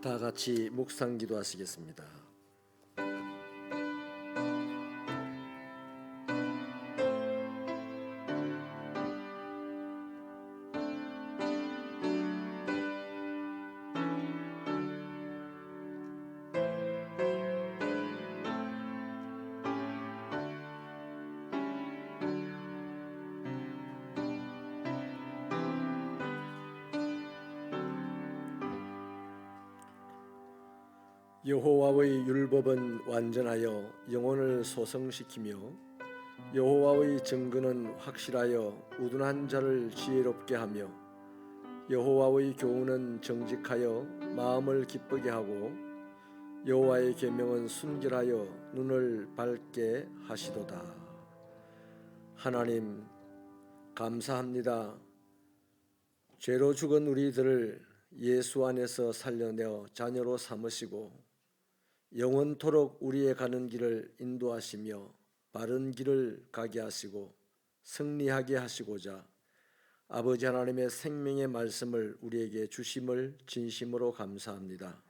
다 같이 묵상 기도하시겠습니다. 여호와의 율법은 완전하여 영혼을 소성시키며 여호와의 증거는 확실하여 우둔한 자를 지혜롭게 하며 여호와의 교훈은 정직하여 마음을 기쁘게 하고 여호와의 계명은 순결하여 눈을 밝게 하시도다. 하나님 감사합니다. 죄로 죽은 우리들을 예수 안에서 살려내어 자녀로 삼으시고 영원토록 우리의 가는 길을 인도하시며 바른 길을 가게 하시고 승리하게 하시고자 아버지 하나님의 생명의 말씀을 우리에게 주심을 진심으로 감사합니다.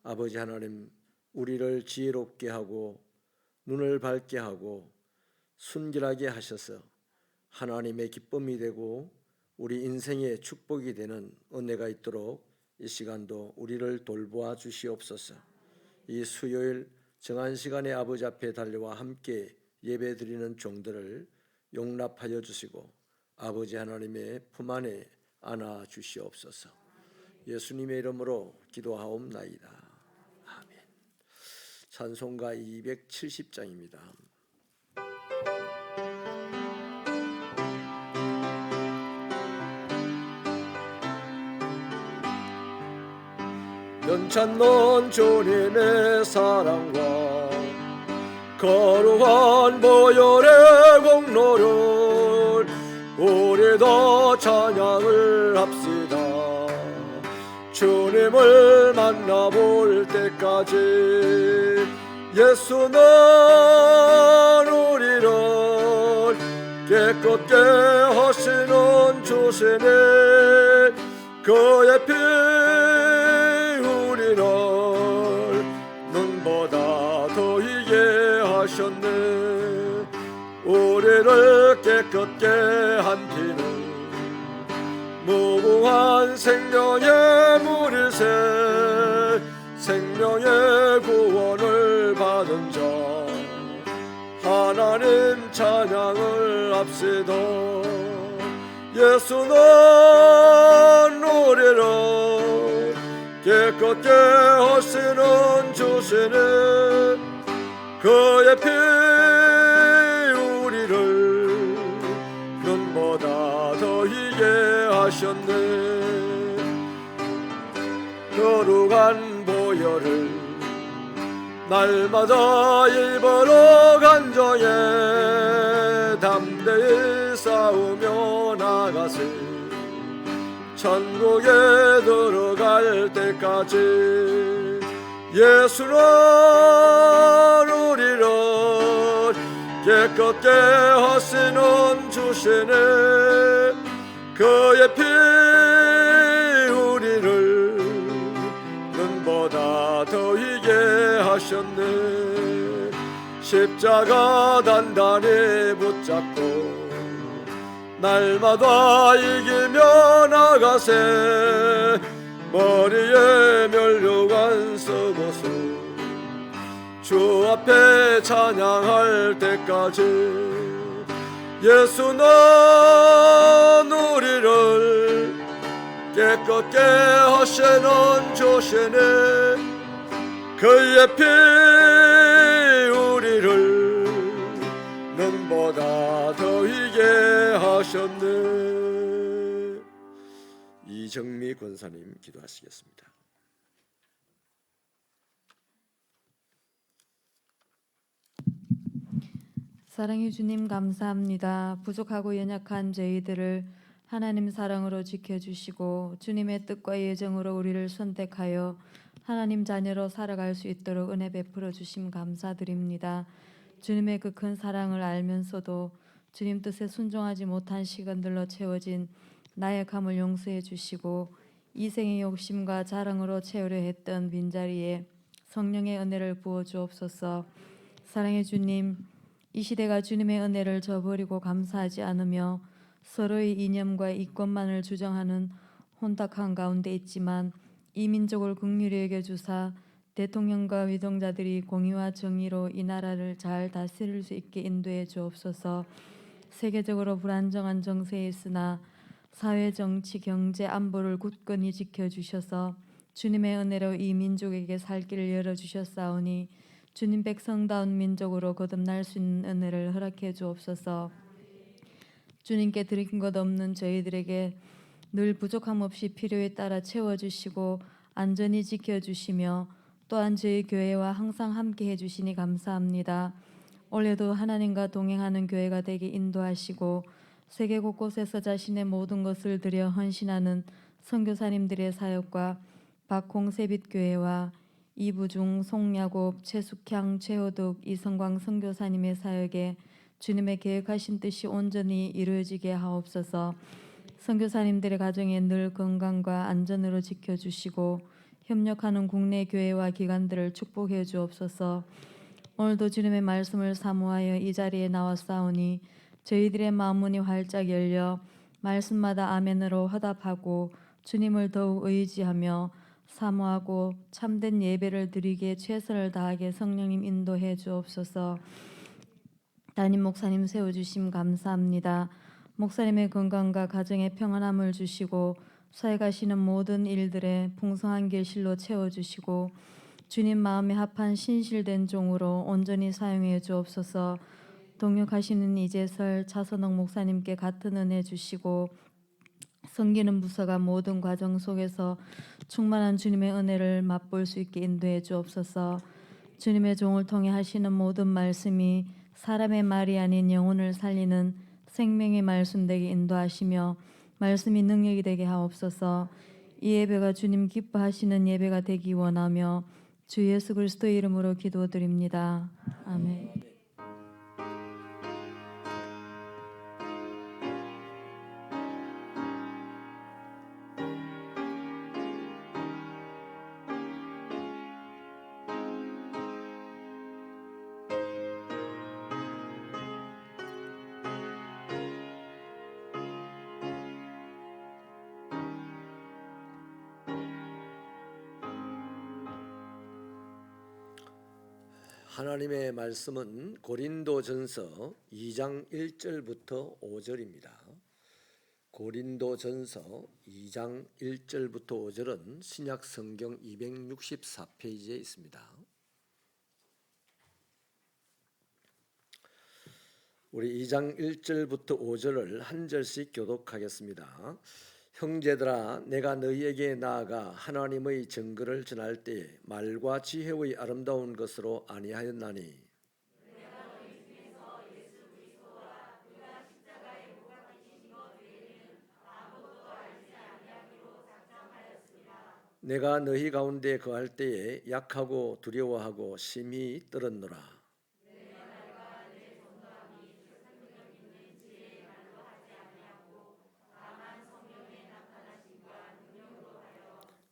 아버지 하나님, 우리를 지혜롭게 하고 눈을 밝게 하고 순결하게 하셔서 하나님의 기쁨이 되고 우리 인생의 축복이 되는 은혜가 있도록 이 시간도 우리를 돌보아 주시옵소서. 이 수요일 정한 시간에 아버지 앞에 달려와 함께 예배드리는 종들을 용납하여 주시고 아버지 하나님의 품 안에 안아 주시옵소서. 예수님의 이름으로 기도하옵나이다. 아멘. 찬송가 270장입니다. 연찬non 주님의 사랑과 거룩한 보혈의 공로를 우리도 찬양을 합시다. 주님을 만나볼 때까지 예수는 우리를 깨끗게 하시는 주시니 그의 피 우리를 눈보다 더이게 하셨네. 우리를 깨끗게 한 피는 무궁한 생명의 물이세. 생명의 구원을 받은 자 하나님 찬양을 합시다. 예수는 우리를 깨끗게 하시는 주시니 그의 피 우리를 눈보다 더이게 하셨네. 거룩한 보혈을 날마다 입으러 간정에 담대히 싸우며 나가세. 천국에 들어갈 때까지 예수는 우리를 깨끗게 하시는 주시니 그의 피 우리를 눈보다 더이게 하셨네. 십자가 단단히 붙잡고 날마다 이기며 나가세. 머리에 면류관 쓰고서 주 앞에 찬양할 때까지 예수는 우리를 깨끗게 하시는 주시니 그의 피 우리를 눈보다 더이게 하셨네. 이정미 권사님 기도하시겠습니다. 사랑의 주님 감사합니다. 부족하고 연약한 저희들을 하나님 사랑으로 지켜주시고 주님의 뜻과 예정으로 우리를 선택하여 하나님 자녀로 살아갈 수 있도록 은혜 베풀어 주심 감사드립니다. 주님의 그 큰 사랑을 알면서도 주님 뜻에 순종하지 못한 시간들로 채워진 나약함을 용서해 주시고 이생의 욕심과 자랑으로 채우려 했던 빈자리에 성령의 은혜를 부어 주옵소서. 사랑의 주님, 이 시대가 주님의 은혜를 저버리고 감사하지 않으며 서로의 이념과 이권만을 주장하는 혼탁한 가운데 있지만, 이 민족을 긍휼히 여겨 주사 대통령과 위동자들이 공의와 정의로 이 나라를 잘 다스릴 수 있게 인도해 주옵소서. 세계적으로 불안정한 정세에 있으나 사회, 정치, 경제, 안보를 굳건히 지켜주셔서 주님의 은혜로 이 민족에게 살 길을 열어주셨사오니 주님 백성다운 민족으로 거듭날 수 있는 은혜를 허락해 주옵소서. 주님께 드린 것 없는 저희들에게 늘 부족함 없이 필요에 따라 채워주시고 안전히 지켜주시며 또한 저희 교회와 항상 함께 해주시니 감사합니다. 올해도 하나님과 동행하는 교회가 되게 인도하시고 세계 곳곳에서 자신의 모든 것을 들여 헌신하는 선교사님들의 사역과 박홍세빛 교회와 이부중, 송야곱, 최숙향, 최호덕, 이성광 선교사님의 사역에 주님의 계획하신 뜻이 온전히 이루어지게 하옵소서. 선교사님들의 가정에 늘 건강과 안전으로 지켜주시고 협력하는 국내 교회와 기관들을 축복해 주옵소서. 오늘도 주님의 말씀을 사모하여 이 자리에 나왔사오니 저희들의 마음문이 활짝 열려 말씀마다 아멘으로 화답하고 주님을 더욱 의지하며 사모하고 참된 예배를 드리기에 최선을 다하게 성령님 인도해 주옵소서. 담임 목사님 세워주심 감사합니다. 목사님의 건강과 가정의 평안함을 주시고 사역하시는 모든 일들에 풍성한 결실로 채워주시고 주님 마음에 합한 신실된 종으로 온전히 사용해 주옵소서. 동역하시는 이재설, 차선옥 목사님께 같은 은혜 주시고 섬기는 부서가 모든 과정 속에서 충만한 주님의 은혜를 맛볼 수 있게 인도해 주옵소서. 주님의 종을 통해 하시는 모든 말씀이 사람의 말이 아닌 영혼을 살리는 생명의 말씀 되게 인도하시며 말씀이 능력이 되게 하옵소서. 이 예배가 주님 기뻐하시는 예배가 되기 원하며 주 예수 그리스도의 이름으로 기도드립니다. 아멘. 하나님의 말씀은 고린도전서 2장 1절부터 5절입니다. 고린도전서 2장 1절부터 5절은 신약 성경 264페이지에 있습니다. 우리 2장 1절부터 5절을 한 절씩 교독하겠습니다. 형제들아, 내가 너희에게 나아가 하나님의 증거를 전할 때에 말과 지혜의 아름다운 것으로 아니하였나니 내가 너희 가운데 거할 때에 약하고 두려워하고 심히 떨었노라.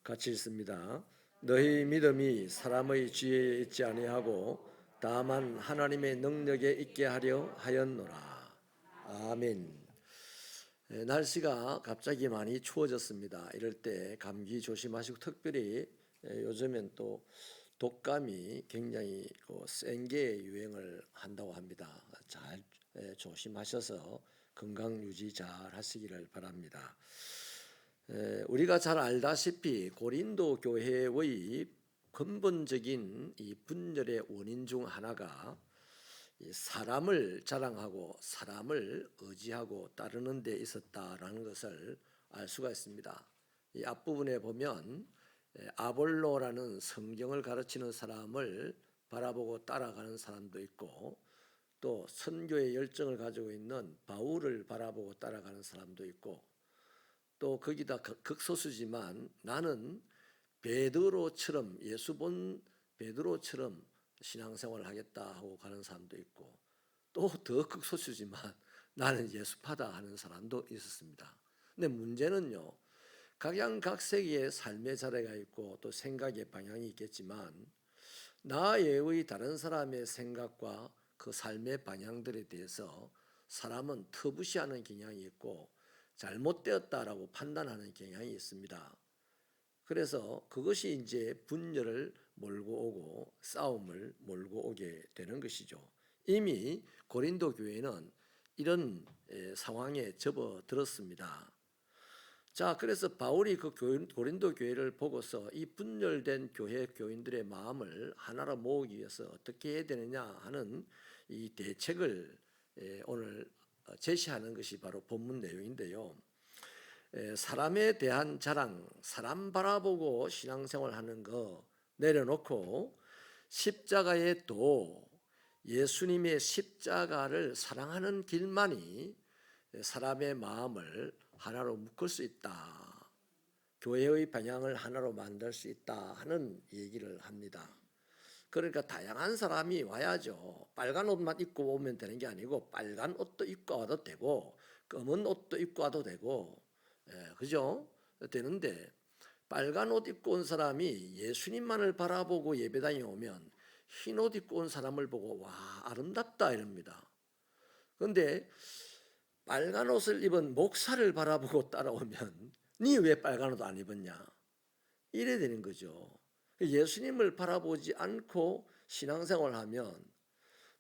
같이 읽습니다. 너희 믿음이 사람의 지혜에 있지 아니하고 다만 하나님의 능력에 있게 하려 하였노라. 아멘. 날씨가 갑자기 많이 추워졌습니다. 이럴 때 감기 조심하시고 특별히 요즘엔 또 독감이 굉장히 센 게 유행을 한다고 합니다. 잘 조심하셔서 건강 유지 잘 하시기를 바랍니다. 우리가 잘 알다시피 고린도 교회의 근본적인 이 분열의 원인 중 하나가 사람을 자랑하고 사람을 의지하고 따르는 데 있었다라는 것을 알 수가 있습니다. 이 앞부분에 보면 아볼로라는 성경을 가르치는 사람을 바라보고 따라가는 사람도 있고 또 선교의 열정을 가지고 있는 바울을 바라보고 따라가는 사람도 있고 또 거기다 극소수지만 나는 베드로처럼 예수 본 베드로처럼 신앙생활을 하겠다 하고 가는 사람도 있고 또 더 극소수지만 나는 예수파다 하는 사람도 있었습니다. 근데 문제는요, 각양각색의 삶의 자리가 있고 또 생각의 방향이 있겠지만 나 외의 다른 사람의 생각과 그 삶의 방향들에 대해서 사람은 터부시하는 경향이 있고 잘못되었다라고 판단하는 경향이 있습니다. 그래서 그것이 이제 분열을 몰고 오고 싸움을 몰고 오게 되는 것이죠. 이미 고린도 교회는 이런 상황에 접어들었습니다. 자, 그래서 바울이 그 고린도 교회를 보고서 이 분열된 교회 교인들의 마음을 하나로 모으기 위해서 어떻게 해야 되느냐 하는 이 대책을 오늘 제시하는 것이 바로 본문 내용인데요. 사람에 대한 자랑, 사람 바라보고 신앙생활하는 거 내려놓고 십자가의 도, 예수님의 십자가를 사랑하는 길만이 사람의 마음을 하나로 묶을 수 있다. 교회의 방향을 하나로 만들 수 있다 하는 얘기를 합니다. 그러니까 다양한 사람이 와야죠. 빨간 옷만 입고 오면 되는 게 아니고 빨간 옷도 입고 와도 되고 검은 옷도 입고 와도 되고 그죠? 되는데 빨간 옷 입고 온 사람이 예수님만을 바라보고 예배당에 오면 흰 옷 입고 온 사람을 보고 와 아름답다 이럽니다. 그런데 빨간 옷을 입은 목사를 바라보고 따라오면 니 왜 빨간 옷 안 입었냐 이래 되는 거죠. 예수님을 바라보지 않고 신앙생활하면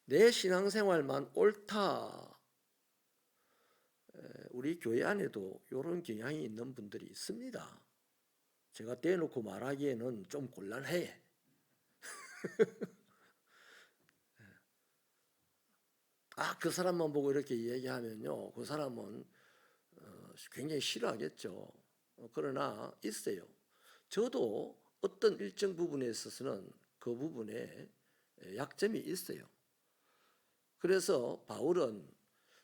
내 신앙생활만 옳다. 우리 교회 안에도 이런 경향이 있는 분들이 있습니다. 제가 대놓고 말하기에는 좀 곤란해. 그 사람만 보고 이렇게 얘기하면요, 그 사람은 굉장히 싫어하겠죠. 그러나 있어요. 저도 어떤 일정 부분에 있어서는 그 부분에 약점이 있어요. 그래서 바울은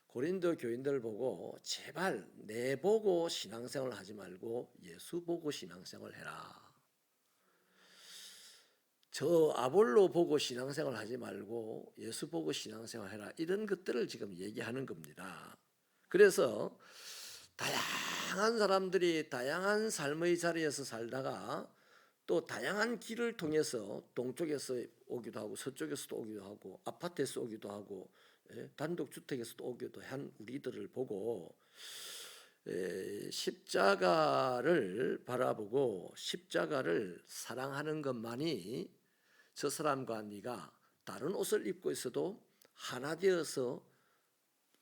고린도 교인들을 보고 제발 내 보고 신앙생활 하지 말고 예수 보고 신앙생활 해라. 저 아볼로 보고 신앙생활 하지 말고 예수 보고 신앙생활 해라. 이런 것들을 지금 얘기하는 겁니다. 그래서 다양한 사람들이 다양한 삶의 자리에서 살다가 또 다양한 길을 통해서 동쪽에서 오기도 하고 서쪽에서도 오기도 하고 아파트에서 오기도 하고 단독주택에서도 오기도 한 우리들을 보고 십자가를 바라보고 십자가를 사랑하는 것만이 저 사람과 네가 다른 옷을 입고 있어도 하나 되어서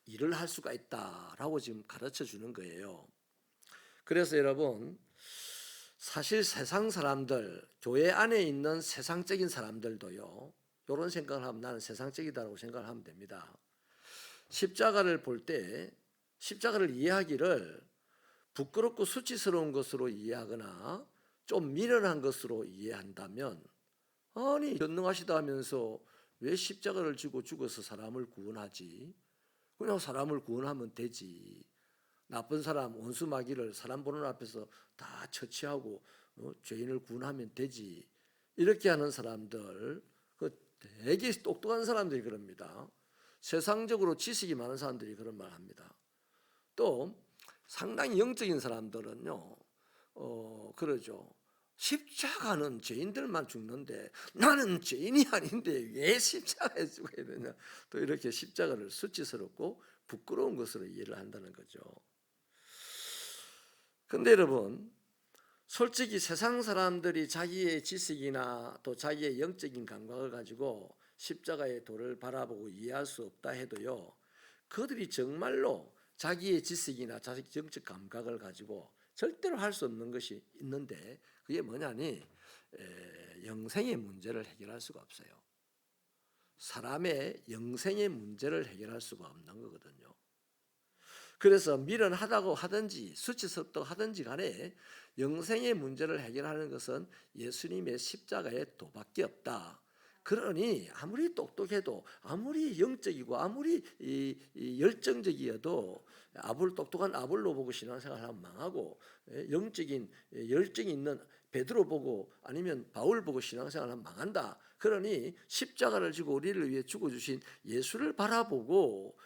일을 할 수가 있다라고 지금 가르쳐 주는 거예요. 그래서 여러분 사실 세상 사람들, 교회 안에 있는 세상적인 사람들도요, 이런 생각을 하면 나는 세상적이다라고 생각을 하면 됩니다. 십자가를 볼 때 십자가를 이해하기를 부끄럽고 수치스러운 것으로 이해하거나 좀 미련한 것으로 이해한다면 아니 전능하시다 하면서 왜 십자가를 지고 죽어서 사람을 구원하지? 그냥 사람을 구원하면 되지. 나쁜 사람 원수 마귀를 사람 보는 앞에서 다 처치하고 죄인을 구원하면 되지. 이렇게 하는 사람들 되게 똑똑한 사람들이 그럽니다. 세상적으로 지식이 많은 사람들이 그런 말 합니다. 또 상당히 영적인 사람들은요 그러죠. 십자가는 죄인들만 죽는데 나는 죄인이 아닌데 왜 십자가에 죽어야 되냐. 또 이렇게 십자가를 수치스럽고 부끄러운 것으로 이해를 한다는 거죠. 근데 여러분 솔직히 세상 사람들이 자기의 지식이나 또 자기의 영적인 감각을 가지고 십자가의 도를 바라보고 이해할 수 없다 해도요, 그들이 정말로 자기의 지식이나 자기 영적 감각을 가지고 절대로 할 수 없는 것이 있는데 그게 뭐냐니 영생의 문제를 해결할 수가 없어요. 사람의 영생의 문제를 해결할 수가 없는 거거든요. 그래서 미련하다고 하든지 수치스럽다고 하든지 간에 영생의 문제를 해결하는 것은 예수님의 십자가의 도밖에 없다. 그러니 아무리 똑똑해도 아무리 영적이고 아무리 열정적이어도 똑똑한 아볼로 보고 신앙생활하면 망하고 영적인 열정이 있는 베드로 보고 아니면 바울 보고 신앙생활하면 망한다. 그러니 십자가를 지고 우리를 위해 죽어주신 예수를 바라보고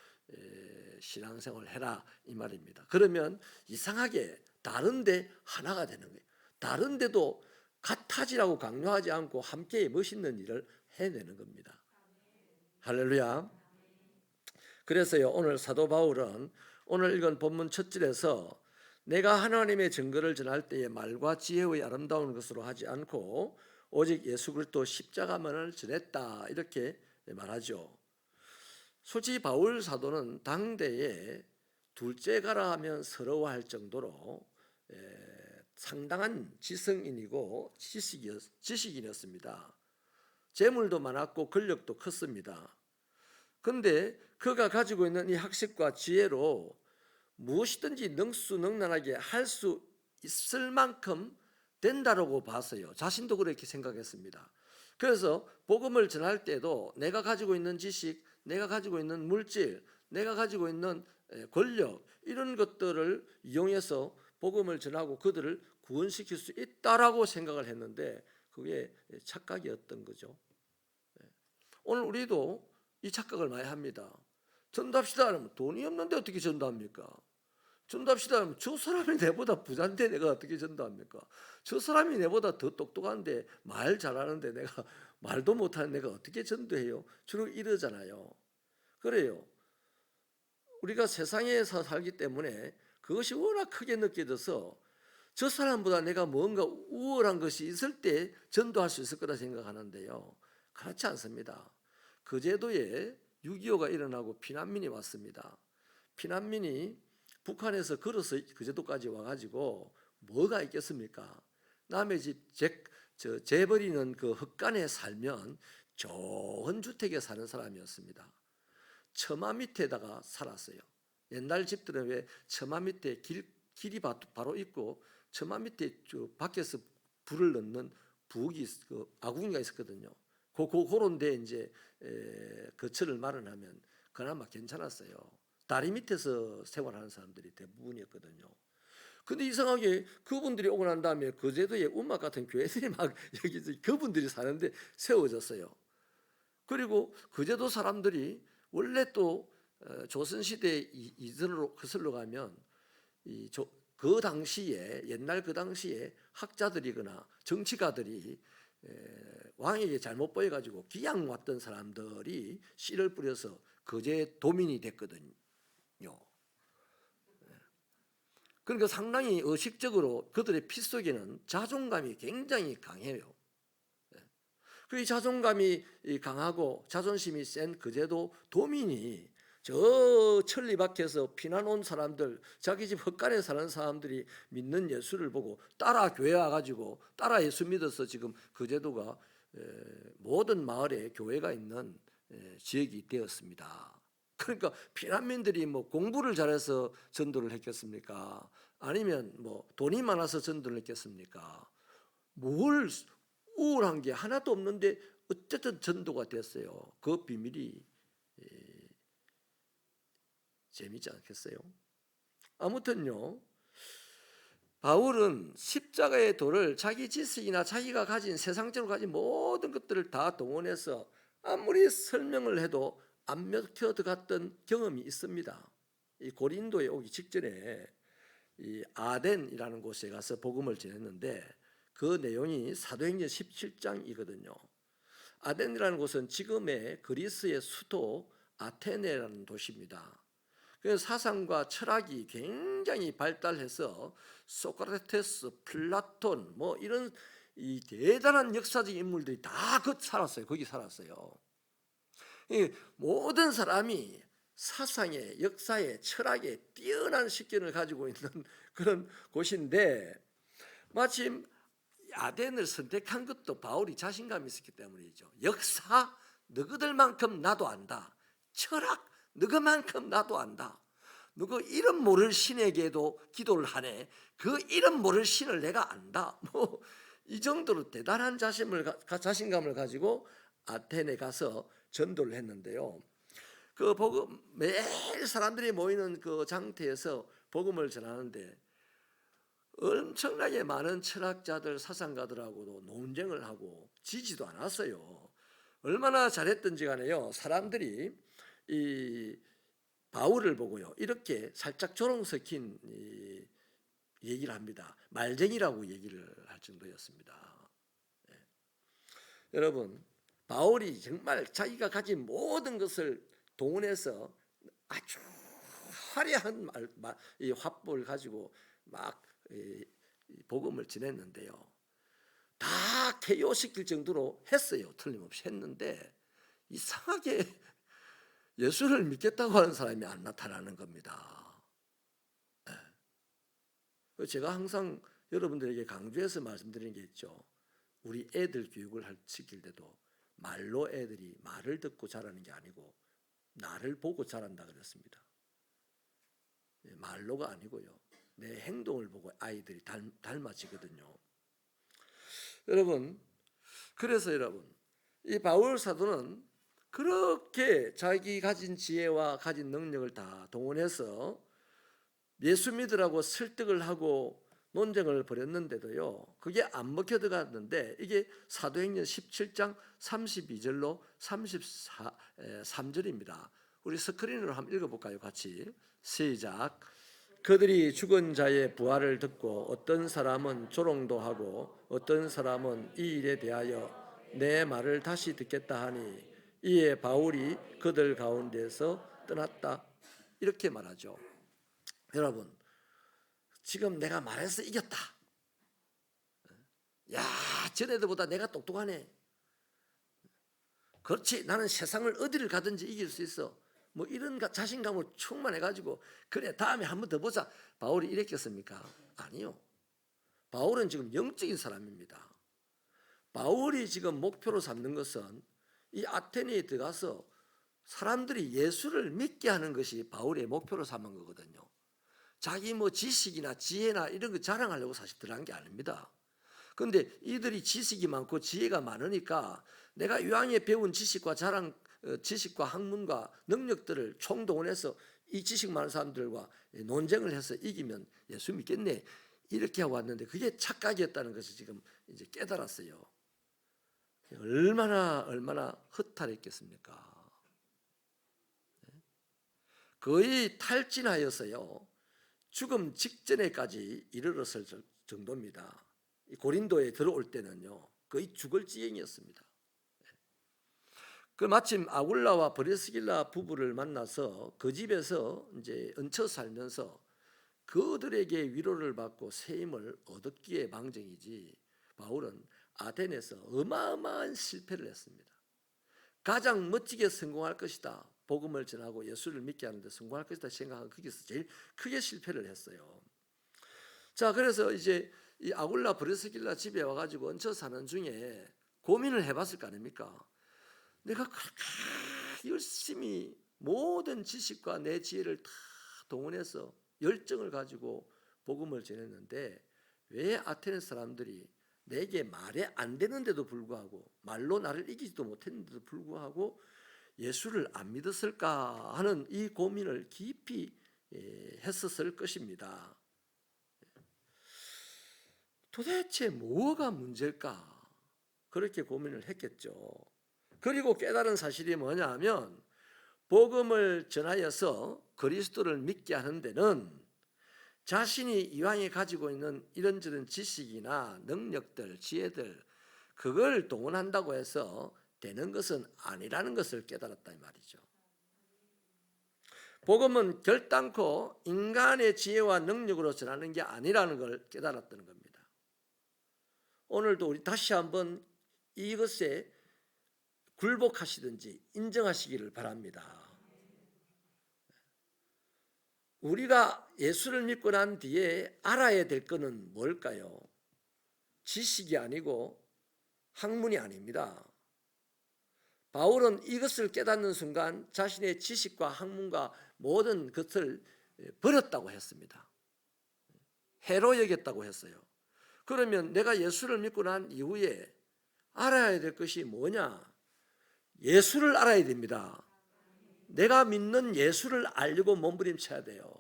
신앙생활을 해라 이 말입니다. 그러면 이상하게 다른데 하나가 되는 거예요. 다른데도 같아지라고 강요하지 않고 함께 멋있는 일을 해내는 겁니다. 할렐루야. 그래서요, 오늘 사도 바울은 오늘 읽은 본문 첫 절에서 내가 하나님의 증거를 전할 때에 말과 지혜의 아름다운 것으로 하지 않고 오직 예수 그리스도 십자가만을 전했다 이렇게 말하죠. 솔직히 바울 사도는 당대에 둘째가라 하면 서러워할 정도로 상당한 지성인이고 지식인이었습니다. 재물도 많았고 권력도 컸습니다. 그런데 그가 가지고 있는 이 학식과 지혜로 무엇이든지 능수능란하게 할 수 있을 만큼 된다라고 봤어요. 자신도 그렇게 생각했습니다. 그래서 복음을 전할 때도 내가 가지고 있는 지식, 내가 가지고 있는 물질, 내가 가지고 있는 권력 이런 것들을 이용해서 복음을 전하고 그들을 구원시킬 수 있다라고 생각을 했는데 그게 착각이었던 거죠. 오늘 우리도 이 착각을 많이 합니다. 전도합시다 하면 돈이 없는데 어떻게 전도합니까? 전도합시다 하면 저 사람이 내보다 부자인데 내가 어떻게 전도합니까? 저 사람이 내보다 더 똑똑한데 말 잘하는데 내가 말도 못하는 내가 어떻게 전도해요? 주로 이러잖아요. 그래요. 우리가 세상에서 살기 때문에 그것이 워낙 크게 느껴져서 저 사람보다 내가 뭔가 우월한 것이 있을 때 전도할 수 있을 거라 생각하는데요. 그렇지 않습니다. 그 제도에 6.25가 일어나고 피난민이 왔습니다. 피난민이 북한에서 걸어서 그 제도까지 와가지고 뭐가 있겠습니까? 남의 집 재버리는 그 흙간에 살면 좋은 주택에 사는 사람이었습니다. 처마 밑에다가 살았어요. 옛날 집들은 왜 처마 밑에 길이 바로 있고 처마 밑에 밖에서 불을 넣는 부엌이 아궁이가 있었거든요. 그런 데 이제 거처를 마련하면 그나마 괜찮았어요. 다리 밑에서 생활하는 사람들이 대부분이었거든요. 근데 이상하게 그분들이 오고 난 다음에 그 제도에 음악 같은 교회들이 막 여기 그분들이 사는데 세워졌어요. 그리고 그 제도 사람들이 원래 또 조선시대 이전으로 거슬러 가면 그 당시에 옛날 그 당시에 학자들이거나 정치가들이 왕에게 잘못 보여가지고 기양 왔던 사람들이 씨를 뿌려서 거제 도민이 됐거든요. 그러니까 상당히 의식적으로 그들의 피 속에는 자존감이 굉장히 강해요. 그 자존감이 강하고 자존심이 센 거제도 도민이 저 천리 밖에서 피난 온 사람들, 자기 집 헛간에 사는 사람들이 믿는 예수를 보고 따라 교회 와가지고 따라 예수 믿어서 지금 거제도가 모든 마을에 교회가 있는 지역이 되었습니다. 그러니까 피난민들이 뭐 공부를 잘해서 전도를 했겠습니까? 아니면 뭐 돈이 많아서 전도를 했겠습니까? 뭘 우울한 게 하나도 없는데 어쨌든 전도가 됐어요. 그 비밀이 재미있지 않겠어요? 아무튼요, 바울은 십자가의 도를 자기 지식이나 자기가 가진 세상적으로 가진 모든 것들을 다 동원해서 아무리 설명을 해도 안 먹혀 들어갔던 경험이 있습니다. 이 고린도에 오기 직전에 이 아덴이라는 곳에 가서 복음을 전했는데 그 내용이 사도행전 17장이거든요. 아덴이라는 곳은 지금의 그리스의 수도 아테네라는 도시입니다. 그 사상과 철학이 굉장히 발달해서 소크라테스, 플라톤 뭐 이런 이 대단한 역사적 인물들이 다 살았어요. 거기 살았어요. 이 모든 사람이 사상에, 역사에, 철학에 뛰어난 식견을 가지고 있는 그런 곳인데 마침 아덴을 선택한 것도 바울이 자신감이 있었기 때문이죠. 역사 너희들만큼 나도 안다. 철학 너희만큼 나도 안다. 누구 이름 모를 신에게도 기도를 하네. 그 이름 모를 신을 내가 안다. 뭐 이 정도로 대단한 자신감을 가지고 아테네 가서 전도를 했는데요. 그 복음 매일 사람들이 모이는 그 장터에서 복음을 전하는데 엄청나게 많은 철학자들, 사상가들하고도 논쟁을 하고 지지도 않았어요. 얼마나 잘했던지 간에요. 사람들이 이 바울을 보고요, 이렇게 살짝 조롱 섞인 이 얘기를 합니다. 말쟁이라고 얘기를 할 정도였습니다. 여러분, 바울이 정말 자기가 가진 모든 것을 동원해서 아주 화려한 이 화법을 가지고 막 복음을 전했는데요, 다 KO 시킬 정도로 했어요. 틀림없이 했는데 이상하게 예수를 믿겠다고 하는 사람이 안 나타나는 겁니다. 제가 항상 여러분들에게 강조해서 말씀드리는 게 있죠. 우리 애들 교육을 시킬 때도 말로 애들이 말을 듣고 자라는 게 아니고 나를 보고 자란다 그랬습니다. 말로가 아니고요, 내 행동을 보고 아이들이 닮아지거든요. 여러분, 그래서 여러분, 이 바울 사도는 그렇게 자기 가진 지혜와 가진 능력을 다 동원해서 예수 믿으라고 설득을 하고 논쟁을 벌였는데도요, 그게 안 먹혀 들어갔는데, 이게 사도행전 17장 32절로 33절입니다. 우리 스크린으로 한번 읽어볼까요? 같이 시작. 그들이 죽은 자의 부활을 듣고 어떤 사람은 조롱도 하고 어떤 사람은 이 일에 대하여 내 말을 다시 듣겠다 하니 이에 바울이 그들 가운데서 떠났다, 이렇게 말하죠. 여러분, 지금 내가 말해서 이겼다, 야, 전에들보다 내가 똑똑하네, 그렇지, 나는 세상을 어디를 가든지 이길 수 있어, 뭐 이런 자신감을 충만해가지고 그래 다음에 한 번 더 보자, 바울이 이랬겠습니까? 아니요. 바울은 지금 영적인 사람입니다. 바울이 지금 목표로 삼는 것은 이 아테네에 들어가서 사람들이 예수를 믿게 하는 것이 바울의 목표로 삼은 거거든요. 자기 뭐 지식이나 지혜나 이런 거 자랑하려고 사실 들어간 게 아닙니다. 그런데 이들이 지식이 많고 지혜가 많으니까 내가 이왕에 배운 지식과 지식과 학문과 능력들을 총동원해서 이 지식 많은 사람들과 논쟁을 해서 이기면 예수 믿겠네, 이렇게 하고 왔는데 그게 착각이었다는 것을 지금 이제 깨달았어요. 얼마나 허탈했겠습니까? 거의 탈진하여서요, 죽음 직전에까지 이르렀을 정도입니다. 고린도에 들어올 때는요, 거의 죽을 지경이었습니다. 그 마침 아굴라와 브리스길라 부부를 만나서 그 집에서 이제 얹혀 살면서 그들에게 위로를 받고 새 힘을 얻었기에 망정이지, 바울은 아덴에서 어마어마한 실패를 했습니다. 가장 멋지게 성공할 것이다, 복음을 전하고 예수를 믿게 하는데 성공할 것이다 생각하고 거기서 제일 크게 실패를 했어요. 자, 그래서 이제 이 아굴라 브리스길라 집에 와가지고 얹혀 사는 중에 고민을 해봤을 거 아닙니까? 내가 그렇게 열심히 모든 지식과 내 지혜를 다 동원해서 열정을 가지고 복음을 전했는데 왜 아테네 사람들이 내게 말이 안 되는데도 불구하고, 말로 나를 이기지도 못했는데도 불구하고 예수를 안 믿었을까 하는 이 고민을 깊이 했었을 것입니다. 도대체 뭐가 문제일까? 그렇게 고민을 했겠죠. 그리고 깨달은 사실이 뭐냐 하면, 복음을 전하여서 그리스도를 믿게 하는 데는 자신이 이왕에 가지고 있는 이런저런 지식이나 능력들, 지혜들, 그걸 동원한다고 해서 되는 것은 아니라는 것을 깨달았다 이 말이죠. 복음은 결단코 인간의 지혜와 능력으로 전하는 게 아니라는 걸 깨달았다는 겁니다. 오늘도 우리 다시 한번 이것에 굴복하시든지 인정하시기를 바랍니다. 우리가 예수를 믿고 난 뒤에 알아야 될 것은 뭘까요? 지식이 아니고 학문이 아닙니다. 바울은 이것을 깨닫는 순간 자신의 지식과 학문과 모든 것을 버렸다고 했습니다. 해로 여겼다고 했어요. 그러면 내가 예수를 믿고 난 이후에 알아야 될 것이 뭐냐? 예수를 알아야 됩니다. 내가 믿는 예수를 알려고 몸부림쳐야 돼요.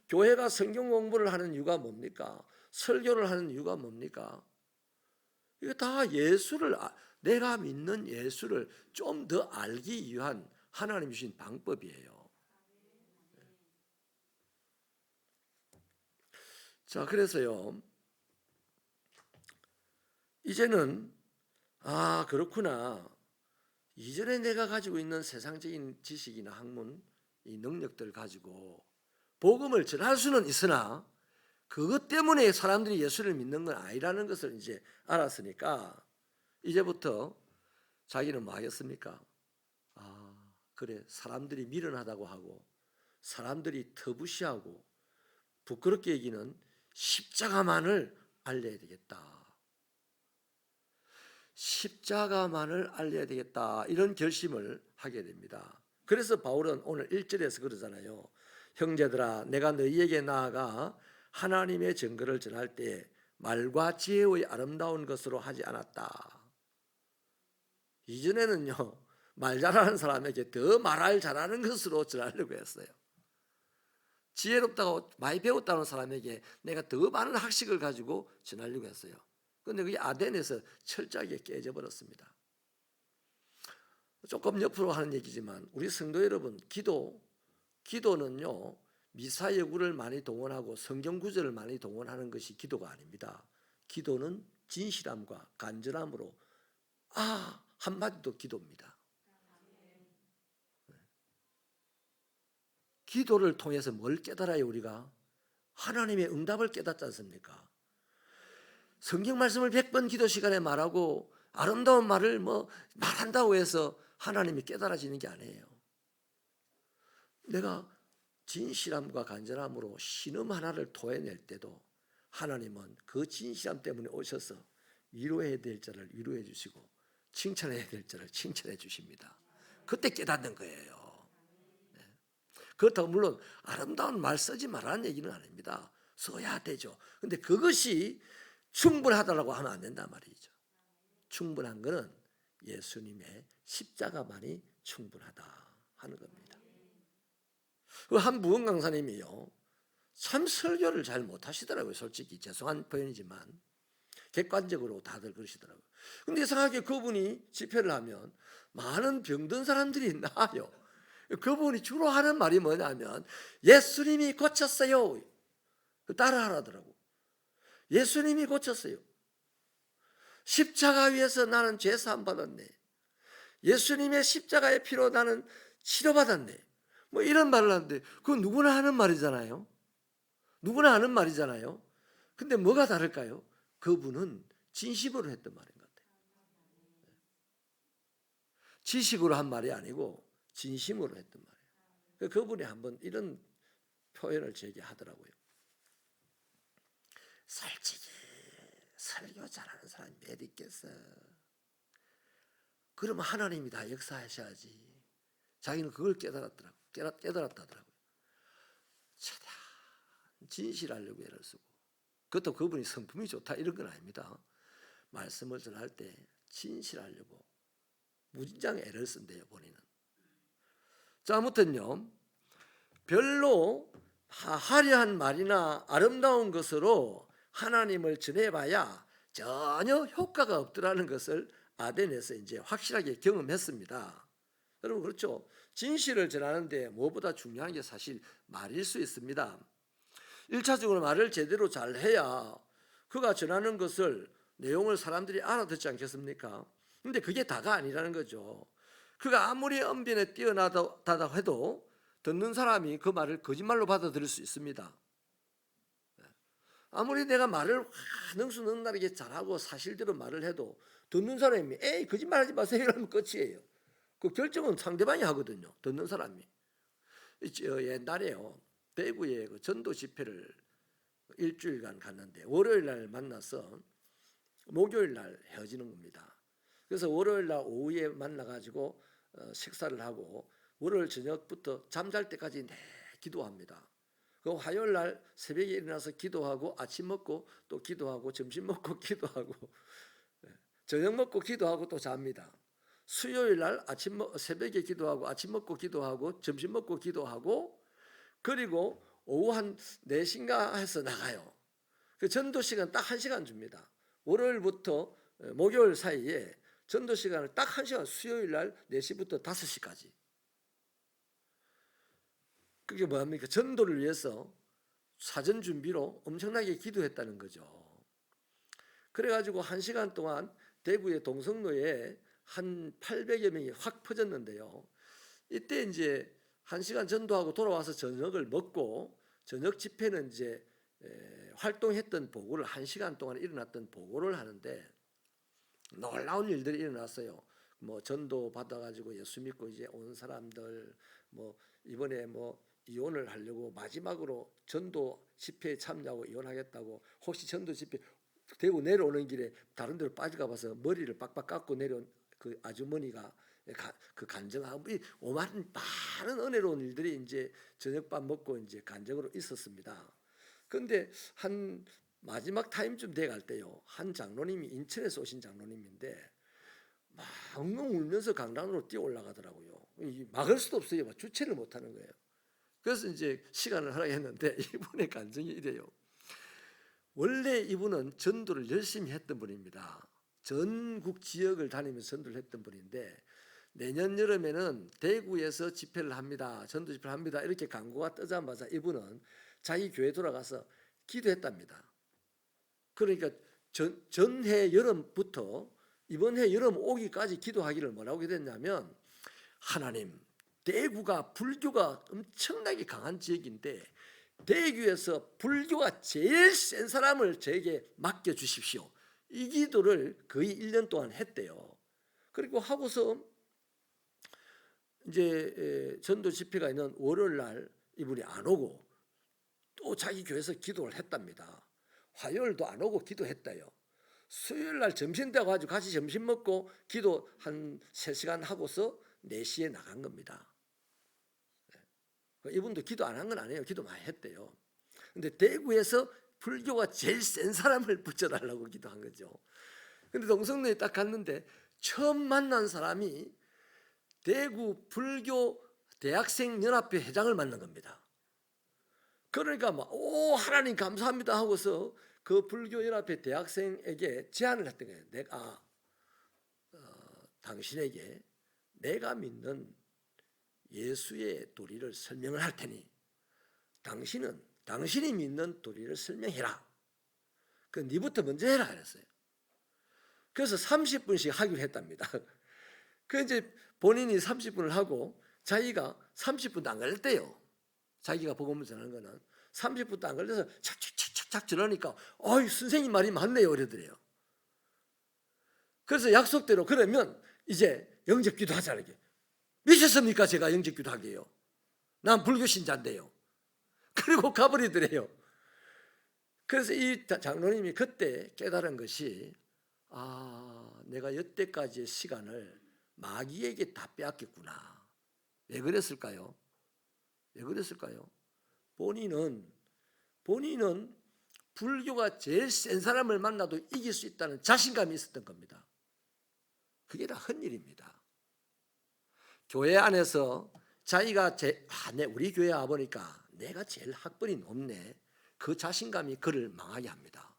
교회가 성경 공부를 하는 이유가 뭡니까? 설교를 하는 이유가 뭡니까? 이거 다 내가 믿는 예수를 좀 더 알기 위한 하나님 주신 방법이에요. 자, 그래서요, 이제는 그렇구나. 이전에 내가 가지고 있는 세상적인 지식이나 학문, 이 능력들을 가지고 복음을 전할 수는 있으나 그것 때문에 사람들이 예수를 믿는 건 아니라는 것을 이제 알았으니까 이제부터 자기는 뭐 하겠습니까? 그래, 사람들이 미련하다고 하고 사람들이 터부시하고 부끄럽게 여기는 십자가만을 알려야 되겠다. 십자가만을 알려야 되겠다. 이런 결심을 하게 됩니다. 그래서 바울은 오늘 1절에서 그러잖아요. 형제들아, 내가 너희에게 나아가 하나님의 증거를 전할 때 말과 지혜의 아름다운 것으로 하지 않았다. 이전에는요, 말 잘하는 사람에게 더 말을 잘하는 것으로 전하려고 했어요. 지혜롭다고 많이 배웠다는 사람에게 내가 더 많은 학식을 가지고 전하려고 했어요. 그런데 그게 아덴에서 철저하게 깨져버렸습니다. 조금 옆으로 하는 얘기지만 우리 성도 여러분, 기도는요, 미사여구를 많이 동원하고 성경 구절을 많이 동원하는 것이 기도가 아닙니다. 기도는 진실함과 간절함으로 한마디도 기도입니다. 기도를 통해서 뭘 깨달아요? 우리가 하나님의 응답을 깨닫지 않습니까? 성경 말씀을 100번 기도 시간에 말하고 아름다운 말을 말한다고 해서 하나님이 깨달아지는 게 아니에요. 내가 진실함과 간절함으로 신음 하나를 토해낼 때도 하나님은 그 진실함 때문에 오셔서 위로해야 될 자를 위로해 주시고 칭찬해야 될 자를 칭찬해 주십니다. 그때 깨닫는 거예요. 그렇다고 물론 아름다운 말 쓰지 말라는 얘기는 아닙니다. 써야 되죠. 근데 그것이 충분하다고 하면 안 된단 말이죠. 충분한 것은 예수님의 십자가만이 충분하다 하는 겁니다. 한 무원 강사님이요, 참 설교를 잘 못하시더라고요. 솔직히 죄송한 표현이지만 객관적으로 다들 그러시더라고요. 근데 이상하게 그분이 집회를 하면 많은 병든 사람들이 나아요. 그분이 주로 하는 말이 뭐냐면 예수님이 고쳤어요. 따라하라더라고. 예수님이 고쳤어요. 십자가 위에서 나는 죄사함 받았네. 예수님의 십자가의 피로 나는 치료받았네. 이런 말을 하는데 그건 누구나 하는 말이잖아요. 누구나 하는 말이잖아요. 근데 뭐가 다를까요? 그분은 진심으로 했던 말인 것 같아요. 지식으로 한 말이 아니고 진심으로 했던 말이에요. 그분이 한번 이런 표현을 제게 하더라고요. 솔직히 설교 잘하는 사람이 몇 있겠어. 그러면 하나님이 다 역사하셔야지. 자기는 그걸 깨달았다더라고요. 최대한 진실하려고 애를 쓰고, 그것도 그분이 성품이 좋다 이런 건 아닙니다. 말씀을 전할 때 진실하려고 무진장 애를 쓴대요, 본인은. 자, 아무튼요, 별로 화려한 말이나 아름다운 것으로 하나님을 전해봐야 전혀 효과가 없더라는 것을 아덴에서 이제 확실하게 경험했습니다. 여러분, 그렇죠? 진실을 전하는데 무엇보다 중요한 게 사실 말일 수 있습니다. 1차적으로 말을 제대로 잘 해야 그가 전하는 것을 내용을 사람들이 알아듣지 않겠습니까? 근데 그게 다가 아니라는 거죠. 그가 아무리 언변에 뛰어나다 해도 듣는 사람이 그 말을 거짓말로 받아들일 수 있습니다. 아무리 내가 말을 능수능란하게 잘하고 사실대로 말을 해도 듣는 사람이 에이 거짓말하지 마세요 이러면 끝이에요. 그 결정은 상대방이 하거든요. 듣는 사람이. 옛날에요, 대구에 그 전도 집회를 일주일간 갔는데 월요일 날 만나서 목요일 날 헤어지는 겁니다. 그래서 월요일 날 오후에 만나가지고 식사를 하고 월요일 저녁부터 잠잘 때까지 기도합니다. 그 화요일 날 새벽에 일어나서 기도하고 아침 먹고 또 기도하고 점심 먹고 기도하고 저녁 먹고 기도하고 또 잡니다. 수요일 날 새벽에 기도하고 아침 먹고 기도하고 점심 먹고 기도하고 그리고 오후 한 4시인가 해서 나가요. 그 전도 시간 딱 1시간 줍니다. 월요일부터 목요일 사이에 전도 시간을 딱 1시간, 수요일 날 4시부터 5시까지. 그게 뭐합니까? 전도를 위해서 사전 준비로 엄청나게 기도했다는 거죠. 그래가지고 1시간 동안 대구의 동성로에 한 800여 명이 확 퍼졌는데요. 이때 이제 1시간 전도하고 돌아와서 저녁을 먹고 저녁 집회는 이제 활동했던 보고를 1시간 동안 일어났던 보고를 하는데 놀라운 일들이 일어났어요. 뭐 전도 받아가지고 예수 믿고 이제 온 사람들, 뭐 이번에 뭐 이혼을 하려고 마지막으로 전도 집회에 참여하고 이혼하겠다고, 혹시 전도 집회 대구 내려오는 길에 다른 데로 빠질까 봐서 머리를 빡빡 깎고 내려온 그 아주머니가 그 간증하고 많은 은혜로운 일들이 이제 저녁밥 먹고 이제 간증으로 있었습니다. 그런데 한 마지막 타임쯤 돼갈 때요, 한 장로님이 인천에서 오신 장로님인데 막 엉엉 울면서 강단으로 뛰어 올라가더라고요. 막을 수도 없어요. 주체를 못하는 거예요. 그래서 이제 시간을 허락했는데 이분의 간증이 이래요. 원래 이분은 전도를 열심히 했던 분입니다. 전국 지역을 다니면서 전도를 했던 분인데 내년 여름에는 대구에서 집회를 합니다. 전도 집회를 합니다. 이렇게 광고가 뜨자마자 이분은 자기 교회 돌아가서 기도했답니다. 그러니까 전해 여름부터 이번 해 여름 오기까지 기도하기를 뭐라고 됐냐면, 하나님, 대구가 불교가 엄청나게 강한 지역인데 대구에서 불교가 제일 센 사람을 저에게 맡겨주십시오. 이 기도를 거의 1년 동안 했대요. 그리고 하고서 이제 전도 집회가 있는 월요일 날 이분이 안 오고 또 자기 교회에서 기도를 했답니다. 화요일도 안 오고 기도했다요. 수요일 날 점심 때 가지고 같이 점심 먹고 기도 한 3시간 하고서 4시에 나간 겁니다. 이분도 기도 안 한 건 아니에요. 기도 많이 했대요. 근데 대구에서 불교가 제일 센 사람을 붙여달라고 기도한 거죠. 근데 동성로에 딱 갔는데 처음 만난 사람이 대구 불교 대학생 연합회 회장을 만난 겁니다. 그러니까 막 오 하나님 감사합니다 하고서 그 불교 연합회 대학생에게 제안을 했던 거예요. 내가 당신에게 내가 믿는 예수의 도리를 설명을 할 테니 당신은 당신이 믿는 도리를 설명해라. 그 네부터 먼저 해라 그랬어요. 그래서 30분씩 하기로 했답니다. 그 이제 본인이 30분을 하고 자기가 30분도 안 걸렸대요. 자기가 복음을 전하는 거는 30분도 안 걸려서 착착착착 전하니까 어이 선생님 말이 맞네요 이러더래요. 그래서 약속대로 그러면 이제 영접기도 하자는 게, 미쳤습니까 제가 영접기도 하게요. 난 불교 신자인데요. 그리고 가버리더래요. 그래서 이 장로님이 그때 깨달은 것이, 내가 여태까지의 시간을 마귀에게 다 빼앗겼구나. 왜 그랬을까요? 왜 그랬을까요? 본인은 불교가 제일 센 사람을 만나도 이길 수 있다는 자신감이 있었던 겁니다. 그게 다 헛일입니다. 교회 안에서 자기가 우리 교회 와보니까 내가 제일 학벌이 높네, 그 자신감이 그를 망하게 합니다.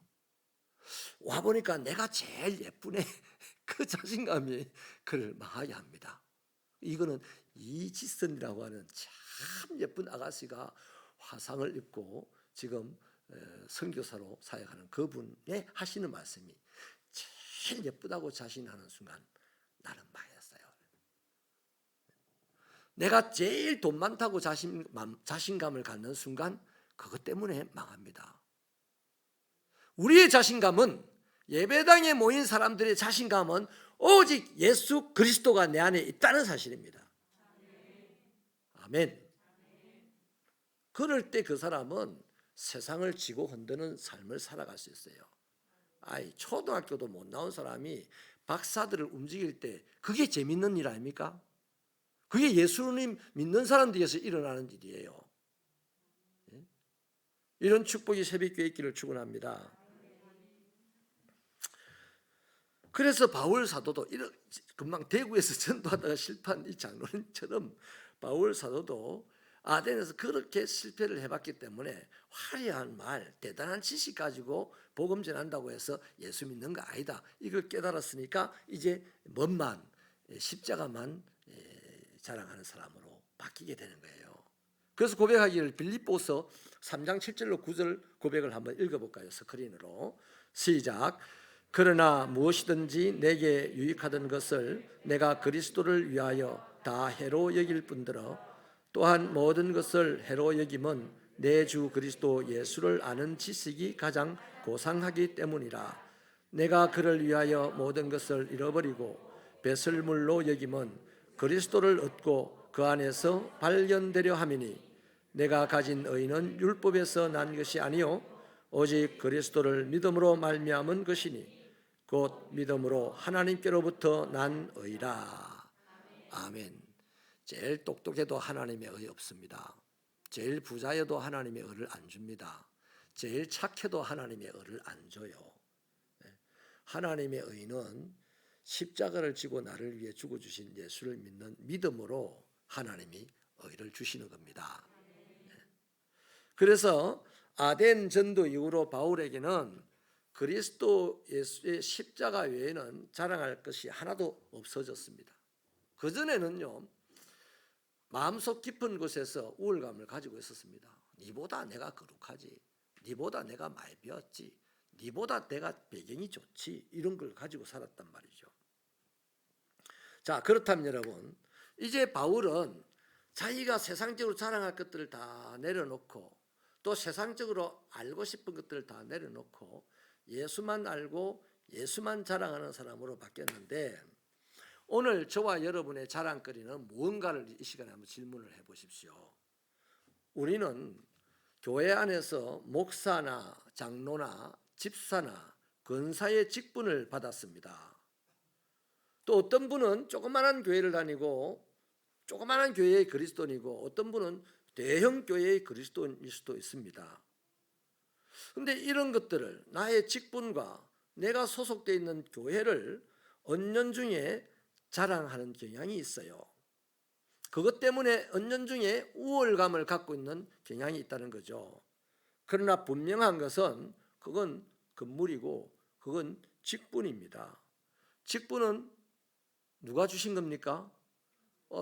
와보니까 내가 제일 예쁘네, 그 자신감이 그를 망하게 합니다. 이거는 이지선이라고 하는 참 예쁜 아가씨가 화상을 입고 지금 선교사로 사역하는 그분의 하시는 말씀이, 제일 예쁘다고 자신하는 순간 나는 망했어요. 내가 제일 돈 많다고 자신감을 갖는 순간 그것 때문에 망합니다. 우리의 자신감은, 예배당에 모인 사람들의 자신감은 오직 예수 그리스도가 내 안에 있다는 사실입니다. 아멘. 그럴 때 그 사람은 세상을 지고 흔드는 삶을 살아갈 수 있어요. 초등학교도 못 나온 사람이 박사들을 움직일 때 그게 재밌는 일 아닙니까? 그게 예수님 믿는 사람들에서 일어나는 일이에요. 이런 축복이 새벽교회 있기를 축원합니다. 그래서 바울 사도도 금방 대구에서 전도하다가 실패한 이 장로님처럼 바울 사도도 아덴에서 그렇게 실패를 해봤기 때문에 화려한 말, 대단한 지식 가지고 복음 전한다고 해서 예수 믿는 거 아니다, 이걸 깨달았으니까 이제 뭔만 십자가만 자랑하는 사람으로 바뀌게 되는 거예요. 그래서 고백하기를 빌립보서 3장 7절로 9절 고백을 한번 읽어볼까요? 스크린으로 시작. 그러나 무엇이든지 내게 유익하던 것을 내가 그리스도를 위하여 다 해로 여길 뿐더러 또한 모든 것을 해로 여김은 내 주 그리스도 예수를 아는 지식이 가장 고상하기 때문이라. 내가 그를 위하여 모든 것을 잃어버리고 배설물로 여김은 그리스도를 얻고 그 안에서 발견되려 함이니 내가 가진 의는 율법에서 난 것이 아니요 오직 그리스도를 믿음으로 말미암은 것이니 곧 믿음으로 하나님께로부터 난 의라. 아멘. 제일 똑똑해도 하나님의 의 없습니다. 제일 부자여도 하나님의 의를 안 줍니다. 제일 착해도 하나님의 의를 안 줘요. 하나님의 의는 십자가를 지고 나를 위해 죽어주신 예수를 믿는 믿음으로 하나님이 의를 주시는 겁니다. 그래서 아덴 전도 이후로 바울에게는 그리스도 예수의 십자가 외에는 자랑할 것이 하나도 없어졌습니다. 그전에는요, 마음속 깊은 곳에서 우월감을 가지고 있었습니다. 니보다 내가 거룩하지, 니보다 내가 많이 배웠지, 니보다 내가 배경이 좋지, 이런 걸 가지고 살았단 말이죠. 자, 그렇다면 여러분, 이제 바울은 자기가 세상적으로 자랑할 것들을 다 내려놓고 또 세상적으로 알고 싶은 것들을 다 내려놓고 예수만 알고 예수만 자랑하는 사람으로 바뀌었는데, 오늘 저와 여러분의 자랑거리는 무언가를 이 시간에 한번 질문을 해보십시오. 우리는 교회 안에서 목사나 장로나 집사나 권사의 직분을 받았습니다. 또 어떤 분은 조그마한 교회를 다니고 조그마한 교회의 그리스도인이고 어떤 분은 대형 교회의 그리스도인일 수도 있습니다. 그런데 이런 것들을 나의 직분과 내가 소속되어 있는 교회를 은연중에 자랑하는 경향이 있어요. 그것 때문에 은연중에 우월감을 갖고 있는 경향이 있다는 거죠. 그러나 분명한 것은 그건 건물이고 그건 직분입니다. 직분은 누가 주신 겁니까?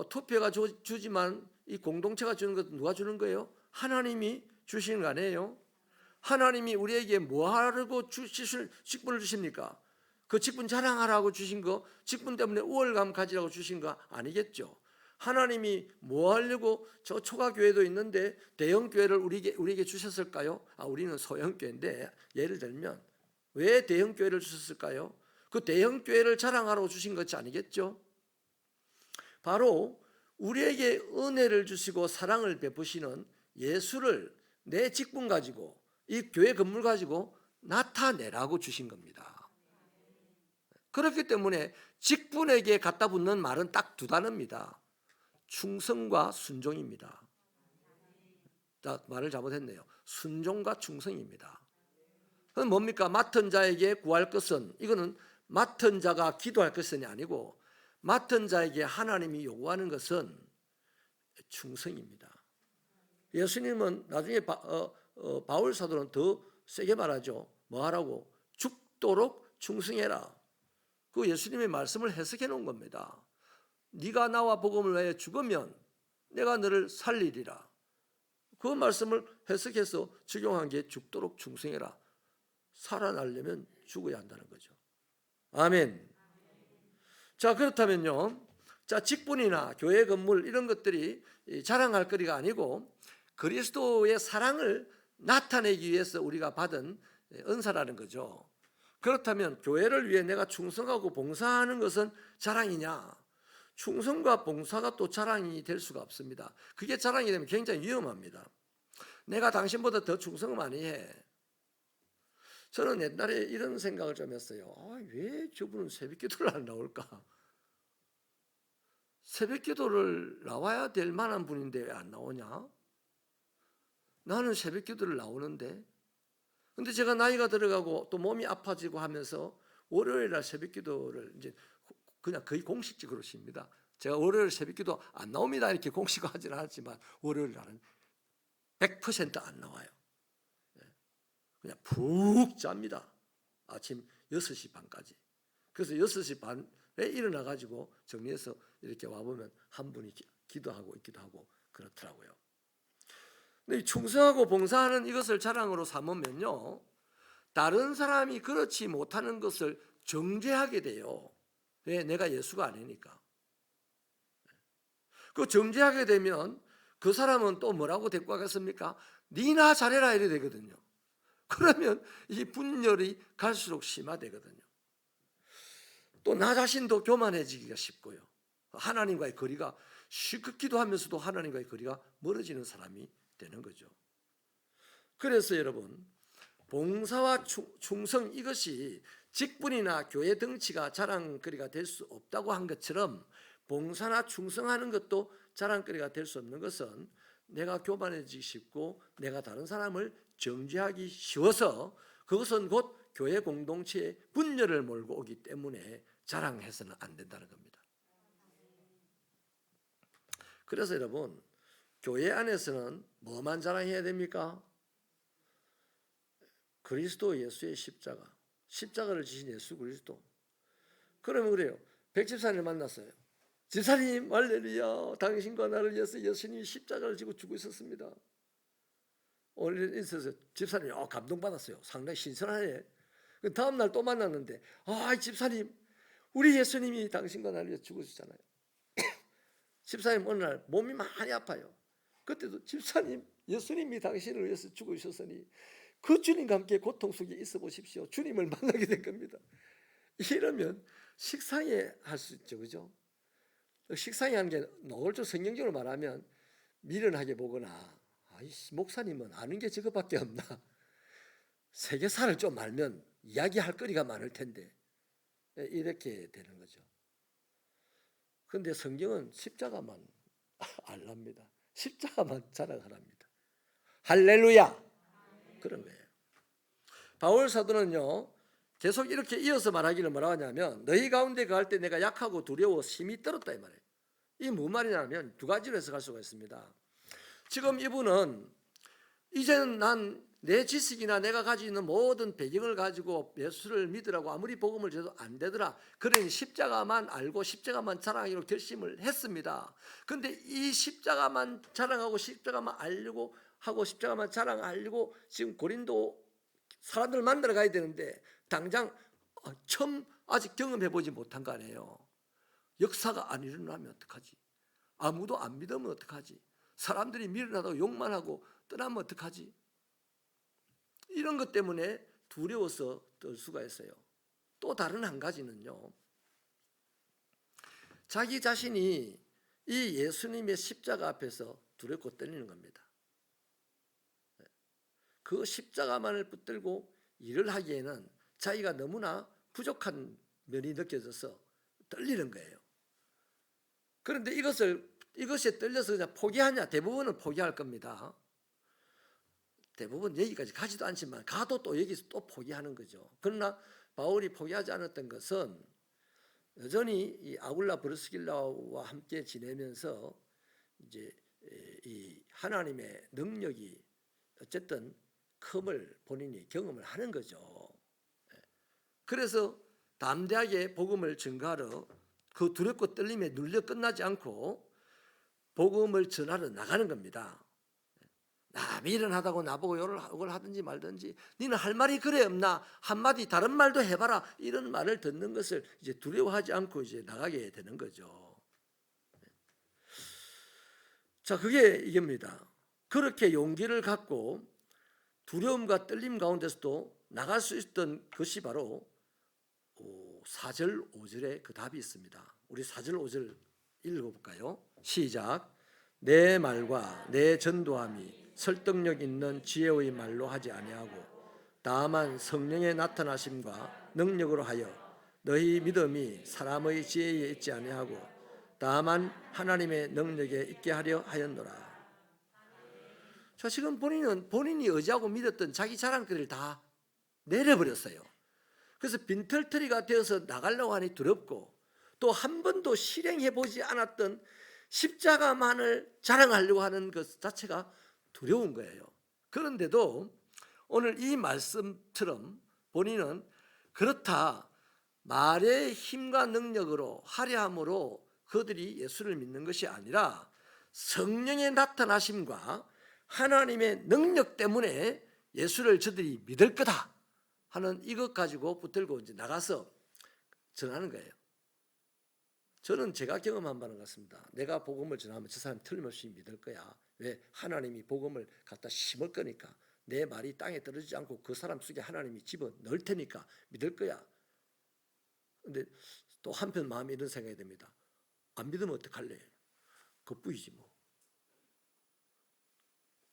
투표가 주지만 이 공동체가 주는 것 누가 주는 거예요? 하나님이 주시는 거 아니에요? 하나님이 우리에게 뭐 하라고 직분을 주십니까? 그 직분 자랑하라고 주신 거, 직분 때문에 우월감 가지라고 주신 거 아니겠죠? 하나님이 뭐 하려고 저 초가교회도 있는데 대형 교회를 우리에게 주셨을까요? 우리는 소형 교회인데 예를 들면 왜 대형 교회를 주셨을까요? 그 대형 교회를 자랑하라고 주신 것이 아니겠죠? 바로 우리에게 은혜를 주시고 사랑을 베푸시는 예수를 내 직분 가지고 이 교회 건물 가지고 나타내라고 주신 겁니다. 그렇기 때문에 직분에게 갖다 붙는 말은 딱 두 단어입니다. 충성과 순종입니다. 자, 말을 잘못했네요. 순종과 충성입니다. 그건 뭡니까? 맡은 자에게 구할 것은, 이거는 맡은 자가 기도할 것은 아니고 맡은 자에게 하나님이 요구하는 것은 충성입니다. 예수님은 나중에 바울 사도는 더 세게 말하죠. 뭐 하라고? 죽도록 충성해라. 그 예수님의 말씀을 해석해 놓은 겁니다. 네가 나와 복음을 위해 죽으면 내가 너를 살리리라. 그 말씀을 해석해서 적용한 게 죽도록 충성해라. 살아나려면 죽어야 한다는 거죠. 아멘. 자, 그렇다면요. 자, 직분이나 교회 건물 이런 것들이 자랑할 거리가 아니고 그리스도의 사랑을 나타내기 위해서 우리가 받은 은사라는 거죠. 그렇다면 교회를 위해 내가 충성하고 봉사하는 것은 자랑이냐? 충성과 봉사가 또 자랑이 될 수가 없습니다. 그게 자랑이 되면 굉장히 위험합니다. 내가 당신보다 더 충성을 많이 해. 저는 옛날에 이런 생각을 좀 했어요. 왜 저분은 새벽기도를 안 나올까? 새벽기도를 나와야 될 만한 분인데 왜 안 나오냐? 나는 새벽기도를 나오는데. 근데 제가 나이가 들어가고 또 몸이 아파지고 하면서 월요일날 새벽기도를 이제 그냥 거의 공식적으로 쉽니다. 제가 월요일 새벽기도 안 나옵니다 이렇게 공식화 하지는 않았지만 월요일날은 100% 안 나와요. 그냥 푹 잡니다. 아침 6시 반까지. 그래서 6시 반에 일어나가지고 정리해서 이렇게 와보면 한 분이 기도하고 있기도 하고 그렇더라고요. 근데 이 충성하고 봉사하는 이것을 자랑으로 삼으면요, 다른 사람이 그렇지 못하는 것을 정죄하게 돼요. 왜? 내가 예수가 아니니까. 그 정죄하게 되면 그 사람은 또 뭐라고 대꾸하겠습니까? 니나 잘해라 이래 되거든요. 그러면 이 분열이 갈수록 심화되거든요. 또 나 자신도 교만해지기가 쉽고요. 하나님과의 거리가 실컷 기도하면서도 하나님과의 거리가 멀어지는 사람이 되는 거죠. 그래서 여러분, 봉사와 충성 이것이 직분이나 교회 덩치가 자랑거리가 될 수 없다고 한 것처럼 봉사나 충성하는 것도 자랑거리가 될 수 없는 것은 내가 교만해지기 쉽고 내가 다른 사람을 정죄하기 쉬워서 그것은 곧 교회 공동체의 분열을 몰고 오기 때문에 자랑해서는 안 된다는 겁니다. 그래서 여러분, 교회 안에서는 뭐만 자랑해야 됩니까? 그리스도 예수의 십자가를 지신 예수 그리스도. 그러면 그래요. 백집사님을 만났어요. 집사님, 할렐루야, 당신과 나를 위해서 예수님이 십자가를 지고 죽고 있었습니다. 오늘 있어서 집사님이 감동받았어요. 상당히 신선하네. 다음 날 또 만났는데, 집사님, 우리 예수님이 당신과 나를 위해 죽으셨잖아요. 집사님 어느 날 몸이 많이 아파요. 그때도 집사님, 예수님이 당신을 위해서 죽으셨으니 그 주님과 함께 고통 속에 있어 보십시오. 주님을 만나게 된 겁니다. 이러면 식상해 할 수 있죠, 그죠? 식상해 하는 게 노골적 성경적으로 말하면 미련하게 보거나, 목사님은 아는 게 저것밖에 없나? 세계사를 좀 알면 이야기할 거리가 많을 텐데, 이렇게 되는 거죠. 그런데 성경은 십자가만 알랍니다. 십자가만 자랑하랍니다. 할렐루야! 그런 거예요. 바울 사도는요, 계속 이렇게 이어서 말하기를 뭐라고 하냐면, 너희 가운데 거할 때 내가 약하고 두려워 심히 떨었다 이 말이에요. 이게 무슨 말이냐면 두 가지로 해석할 수가 있습니다. 지금 이분은 이제는 난 내 지식이나 내가 가지고 있는 모든 배경을 가지고 예수를 믿으라고 아무리 복음을 줘도 안 되더라. 그러니 십자가만 알고 십자가만 자랑하기로 결심을 했습니다. 그런데 이 십자가만 자랑하고 십자가만 알려고 하고 십자가만 자랑하려고 지금 고린도 사람들 만나러 가야 되는데 당장 처음 아직 경험해보지 못한 거 아니에요. 역사가 안 일어나면 어떡하지? 아무도 안 믿으면 어떡하지? 사람들이 미련하다고 욕만 하고 떠나면 어떡하지? 이런 것 때문에 두려워서 떨 수가 있어요. 또 다른 한 가지는요, 자기 자신이 이 예수님의 십자가 앞에서 두렵고 떨리는 겁니다. 그 십자가만을 붙들고 일을 하기에는 자기가 너무나 부족한 면이 느껴져서 떨리는 거예요. 그런데 이것에 떨려서 그냥 포기하냐? 대부분은 포기할 겁니다. 대부분 여기까지 가지도 않지만 가도 또 여기서 또 포기하는 거죠. 그러나 바울이 포기하지 않았던 것은 여전히 이 아굴라 브리스길라와 함께 지내면서 이제 이 하나님의 능력이 어쨌든 큼을 본인이 경험을 하는 거죠. 그래서 담대하게 복음을 전가하러 그 두렵고 떨림에 눌려 끝나지 않고 복음을 전하러 나가는 겁니다. 나 미련하다고 나보고 욕을 하든지 말든지 니는 할 말이 그래 없나? 한마디 다른 말도 해봐라. 이런 말을 듣는 것을 이제 두려워하지 않고 이제 나가게 되는 거죠. 자, 그게 이겁니다. 그렇게 용기를 갖고 두려움과 떨림 가운데서도 나갈 수 있었던 것이 바로 4절 5절에 그 답이 있습니다. 우리 4절 5절 읽어볼까요? 시작. 내 말과 내 전도함이 설득력 있는 지혜의 말로 하지 아니하고 다만 성령의 나타나심과 능력으로 하여 너희 믿음이 사람의 지혜에 있지 아니하고 다만 하나님의 능력에 있게 하려 하였노라. 자, 지금 본인이 의지하고 믿었던 자기 자랑거리를 다 내려버렸어요. 그래서 빈털터리가 되어서 나가려고 하니 두렵고 또 한 번도 실행해보지 않았던 십자가만을 자랑하려고 하는 것 자체가 두려운 거예요. 그런데도 오늘 이 말씀처럼 본인은 그렇다, 말의 힘과 능력으로 화려함으로 그들이 예수를 믿는 것이 아니라 성령의 나타나심과 하나님의 능력 때문에 예수를 저들이 믿을 거다 하는 이것 가지고 붙들고 이제 나가서 전하는 거예요. 저는 제가 경험한 바는 같습니다. 내가 복음을 전하면 저 사람 틀림없이 믿을 거야. 왜? 하나님이 복음을 갖다 심을 거니까. 내 말이 땅에 떨어지지 않고 그 사람 속에 하나님이 집어 넣을 테니까 믿을 거야. 근데 또 한편 마음에 이런 생각이 듭니다. 안 믿으면 어떡할래? 그뿐이지 뭐.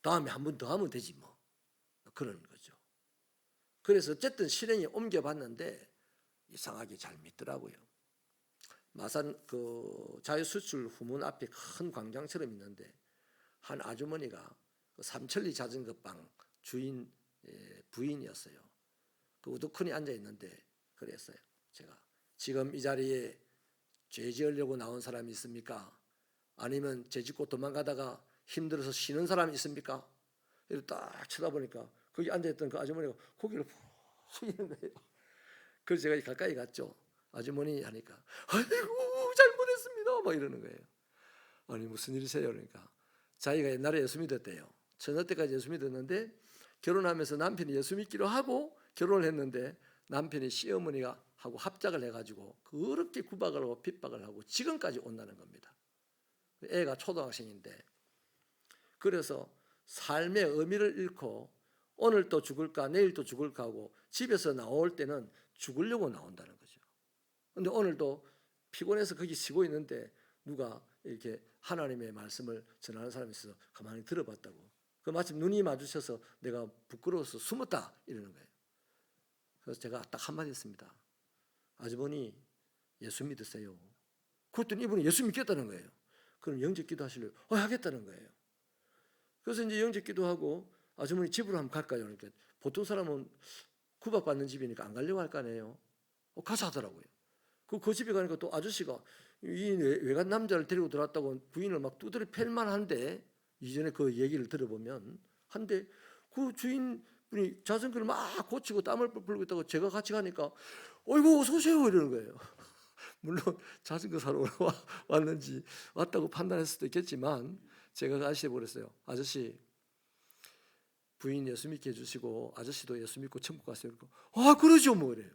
다음에 한 번 더 하면 되지 뭐. 그런 거죠. 그래서 어쨌든 실행에 옮겨봤는데 이상하게 잘 믿더라고요. 마산 그 자유수출 후문 앞에 큰 광장처럼 있는데 한 아주머니가 그 삼천리 자전거방 주인 부인이었어요. 그 우두커니 앉아 있는데 그랬어요. 제가 지금 이 자리에 죄 지으려고 나온 사람이 있습니까? 아니면 죄 짓고 도망가다가 힘들어서 쉬는 사람이 있습니까? 이렇게 딱 쳐다보니까 거기 앉아있던 그 아주머니가 고개를 푹 숙이는 거예요. 그래서 제가 가까이 갔죠. 아주머니 하니까 아이고 잘못했습니다 막 이러는 거예요. 아니 무슨 일이세요? 그러니까 자기가 옛날에 예수 믿었대요. 처녀 때까지 예수 믿었는데 결혼하면서 남편이 예수 믿기로 하고 결혼을 했는데 남편이 시어머니가 하고 합작을 해가지고 그렇게 구박을 하고 핍박을 하고 지금까지 온다는 겁니다. 애가 초등학생인데 그래서 삶의 의미를 잃고 오늘 또 죽을까 내일 또 죽을까 하고 집에서 나올 때는 죽으려고 나온다는 거죠. 그런데 오늘도 피곤해서 거기 쉬고 있는데 누가 이렇게 하나님의 말씀을 전하는 사람이 있어서 가만히 들어봤다고. 그 마침 눈이 마주쳐서 내가 부끄러워서 숨었다 이러는 거예요. 그래서 제가 딱 한마디 했습니다. 아주머니 예수 믿으세요. 그랬더니 이분이 예수 믿겠다는 거예요. 그럼 영접 기도 하실래요? 하겠다는 거예요. 그래서 이제 영접 기도하고 아주머니 집으로 한번 갈까요? 그러니까 보통 사람은 구박받는 집이니까 안 가려고 할 거 아니에요. 가서 하더라고요. 그 집에 가니까 또 아저씨가 이 외간 남자를 데리고 들어왔다고 부인을 막 두드려 팰만 한데 이전에 그 얘기를 들어보면 한데 그 주인분이 자전거를 막 고치고 땀을 뻘뻘 흘리고 있다고 제가 같이 가니까 어이구 어서 오세요 이러는 거예요. 물론 자전거 사러 왔는지 왔다고 판단할 수도 있겠지만 제가 아저씨에 버렸어요. 아저씨 부인 예수 믿게 해주시고 아저씨도 예수 믿고 천국 가세요. 그러죠 뭐 이래요.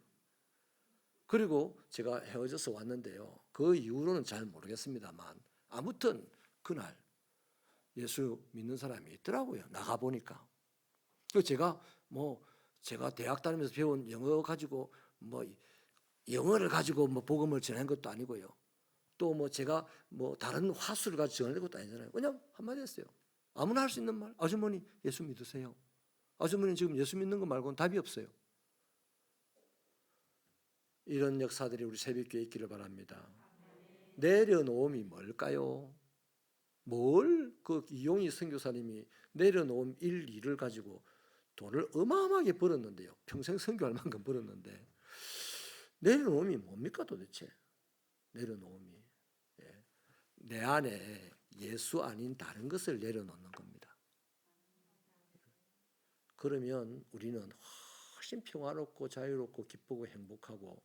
그리고 제가 헤어져서 왔는데요. 그 이후로는 잘 모르겠습니다만 아무튼 그날 예수 믿는 사람이 있더라고요. 나가 보니까. 그 제가 대학 다니면서 배운 영어 가지고 영어를 가지고 복음을 전한 것도 아니고요. 또 제가 다른 화술을 가지고 전하는 것도 아니잖아요. 그냥 한마디 했어요. 아무나 할 수 있는 말. 아주머니 예수 믿으세요. 아주머니는 지금 예수 믿는 거 말고는 답이 없어요. 이런 역사들이 우리 새벽교회에 있기를 바랍니다. 내려놓음이 뭘까요? 그 이용희 선교사님이 내려놓음 1, 2를 가지고 돈을 어마어마하게 벌었는데요. 평생 선교할 만큼 벌었는데 내려놓음이 뭡니까 도대체? 내려놓음이 내 안에 예수 아닌 다른 것을 내려놓는 겁니다. 그러면 우리는 훨씬 평화롭고 자유롭고 기쁘고 행복하고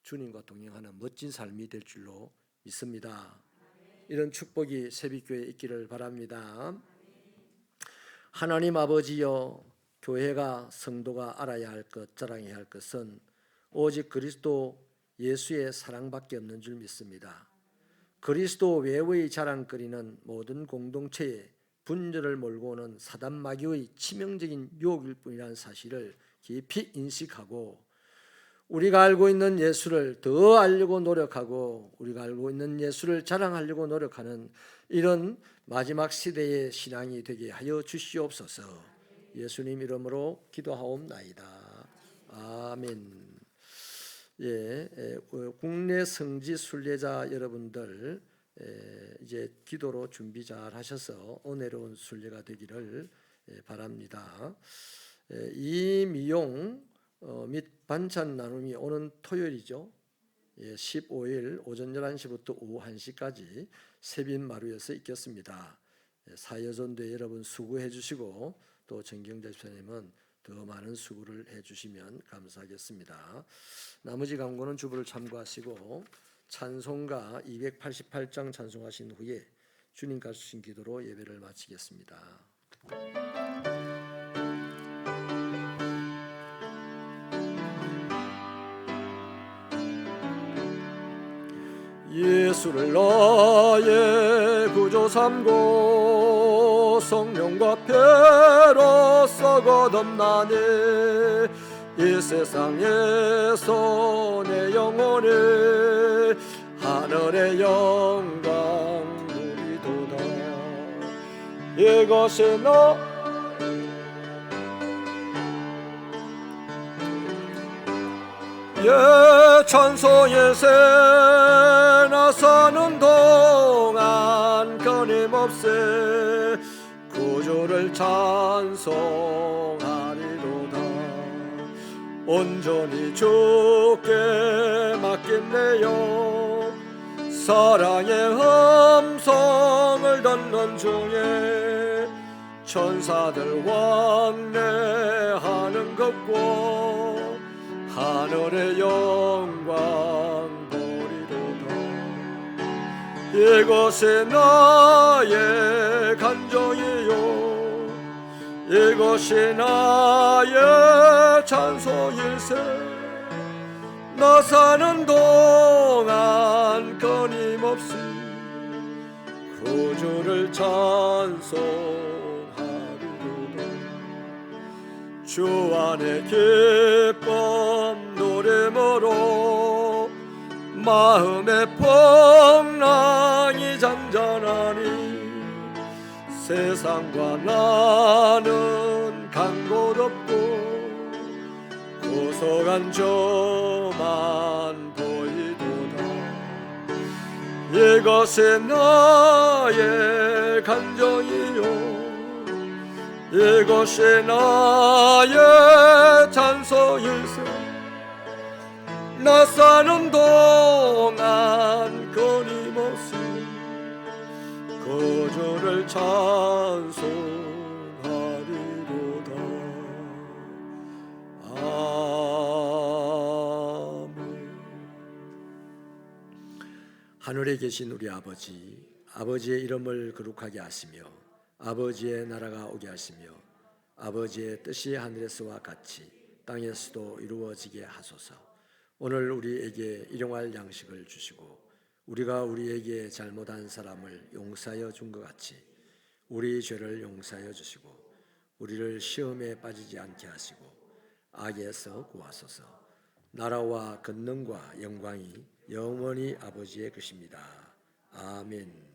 주님과 동행하는 멋진 삶이 될 줄로 믿습니다. 이런 축복이 새벽교회에 있기를 바랍니다. 하나님 아버지여, 교회가 성도가 알아야 할 것, 자랑해야 할 것은 오직 그리스도 예수의 사랑밖에 없는 줄 믿습니다. 그리스도 외의 자랑거리는 모든 공동체에 분열을 몰고 오는 사단 마귀의 치명적인 유혹일 뿐이라는 사실을 깊이 인식하고 우리가 알고 있는 예수를 더 알려고 노력하고 우리가 알고 있는 예수를 자랑하려고 노력하는 이런 마지막 시대의 신앙이 되게 하여 주시옵소서. 예수님 이름으로 기도하옵나이다. 아멘. 국내 성지 순례자 여러분들 이제 기도로 준비 잘 하셔서 은혜로운 순례가 되기를 바랍니다. 이미용 및 반찬 나눔이 오는 토요일이죠. 15일 오전 11시부터 오후 1시까지 세빈마루에서 있겠습니다. 사여전도에 여러분 수고해 주시고 또 정경자 집사님은 더 많은 수고를 해주시면 감사하겠습니다. 나머지 강고는 주보를 참고하시고 찬송가 288장 찬송하신 후에 주님 가르치신 기도로 예배를 마치겠습니다. 예수를 나의 구주 삼고 성령과 피로써 거듭나니 이 세상에서 내 영혼이 하늘의 영광 누리도다. 이것이 나 천소에서 나서는 동안 끊임없이 구주를 찬송하리로다. 온전히 주께 맡긴내요. 사랑의 음성을 듣는 중에 천사들 왕래하는 것과 하늘의 영광 보리로다. 이것이 나의 간정이요 이것이 나의 찬송일세. 나 사는 동안 끊임없이 구주를 찬송하리로다. 주 안에 기쁨 노래으로 마음의 풍랑이 잔잔하니 세상과 나는 간 곳 없고 고속한 주만 보이도다. 이것이 나의 간정이요 이것이 나의 찬송일세. 나 사는 동안 끊임없이 구주를 찬송하리로다. 아멘. 하늘에 계신 우리 아버지, 아버지의 이름을 거룩하게 하시며 아버지의 나라가 오게 하시며 아버지의 뜻이 하늘에서와 같이 땅에서도 이루어지게 하소서. 오늘 우리에게 일용할 양식을 주시고 우리가 우리에게 잘못한 사람을 용서하여 준 것 같이 우리 죄를 용서하여 주시고 우리를 시험에 빠지지 않게 하시고 악에서 구하소서. 나라와 권능과 영광이 영원히 아버지의 것입니다. 아멘.